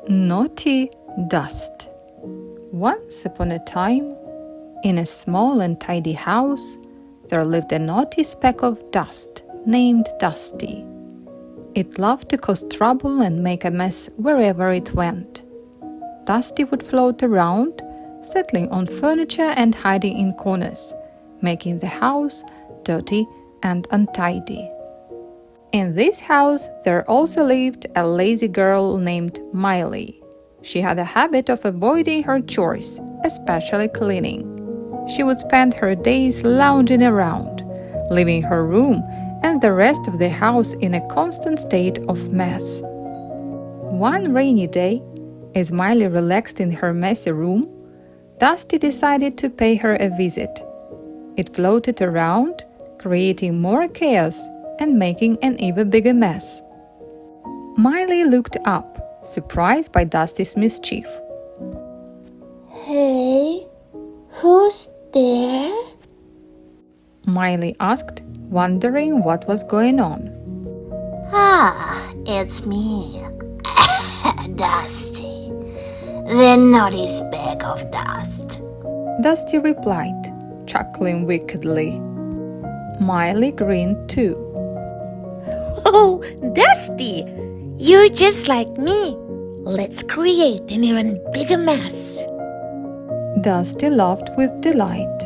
Naughty dust. Once upon a time, in a small and tidy house, there lived a naughty speck of dust named Dusty. It loved to cause trouble and make a mess wherever it went. Dusty would float around, settling on furniture and hiding in corners, making the house dirty and untidy. In this house, there also lived a lazy girl named Miley. She had a habit of avoiding her chores, especially cleaning. She would spend her days lounging around, leaving her room and the rest of the house in a constant state of mess. One rainy day, as Miley relaxed in her messy room, Dusty decided to pay her a visit. It floated around, creating more chaos and making an even bigger mess. Miley looked up, surprised by Dusty's mischief. Hey, who's there? Miley asked, wondering what was going on. It's me, Dusty, the naughty speck of dust. Dusty replied, chuckling wickedly. Miley grinned too. Oh, Dusty, you're just like me. Let's create an even bigger mess. Dusty laughed with delight.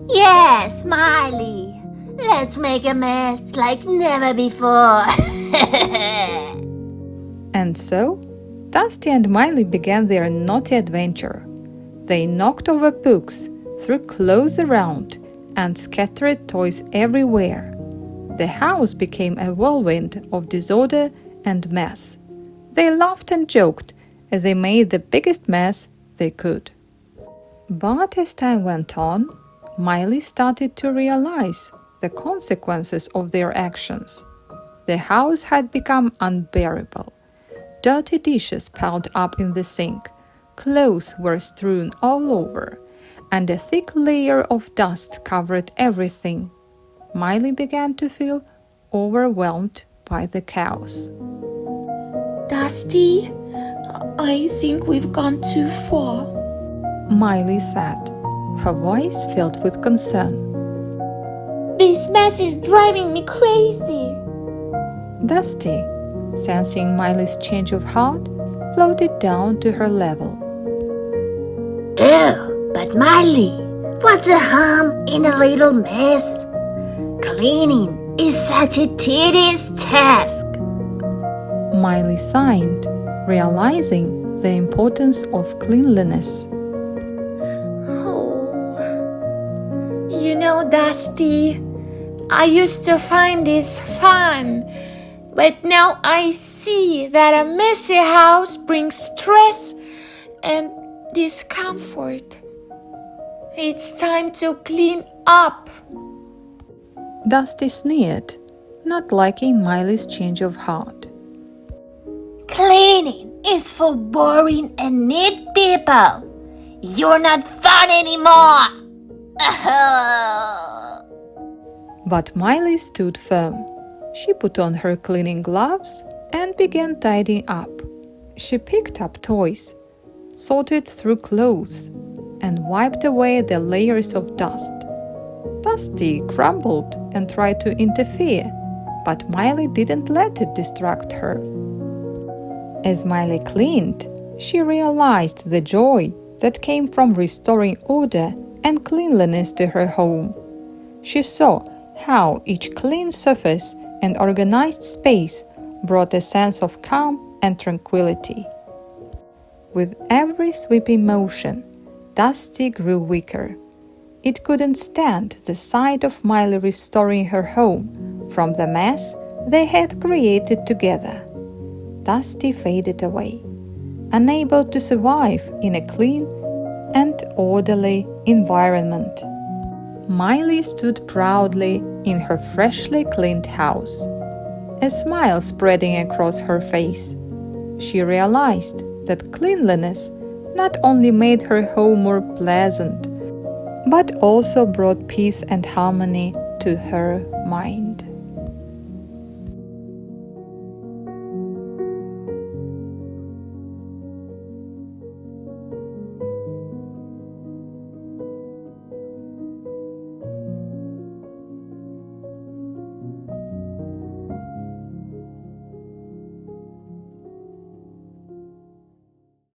Yes, Smiley. Let's make a mess like never before. And so, Dusty and Miley began their naughty adventure. They knocked over books, threw clothes around, and scattered toys everywhere. The house became a whirlwind of disorder and mess. They laughed and joked as they made the biggest mess they could. But as time went on, Miley started to realize the consequences of their actions. The house had become unbearable. Dirty dishes piled up in the sink, clothes were strewn all over, and a thick layer of dust covered everything. Miley began to feel overwhelmed by the chaos. Dusty, I think we've gone too far. Miley said, her voice filled with concern. This mess is driving me crazy. Dusty, sensing Miley's change of heart, floated down to her level. Oh, but Miley, what's the harm in a little mess? Cleaning is such a tedious task. Miley sighed, realizing the importance of cleanliness. Dusty, I used to find this fun, but now I see that a messy house brings stress and discomfort. It's time to clean up. Dusty sneered, not liking Miley's change of heart. Cleaning is for boring and neat people. You're not fun anymore. But Miley stood firm. She put on her cleaning gloves and began tidying up. She picked up toys, sorted through clothes, and wiped away the layers of dust. Dusty grumbled and tried to interfere, but Miley didn't let it distract her. As Miley cleaned, she realized the joy that came from restoring order and cleanliness to her home. She saw how each clean surface and organized space brought a sense of calm and tranquility. With every sweeping motion, Dusty grew weaker. It couldn't stand the sight of Miley restoring her home from the mess they had created together. Dusty faded away, unable to survive in a clean and orderly environment. Miley stood proudly in her freshly cleaned house, a smile spreading across her face. She realized that cleanliness not only made her home more pleasant, but also brought peace and harmony to her mind.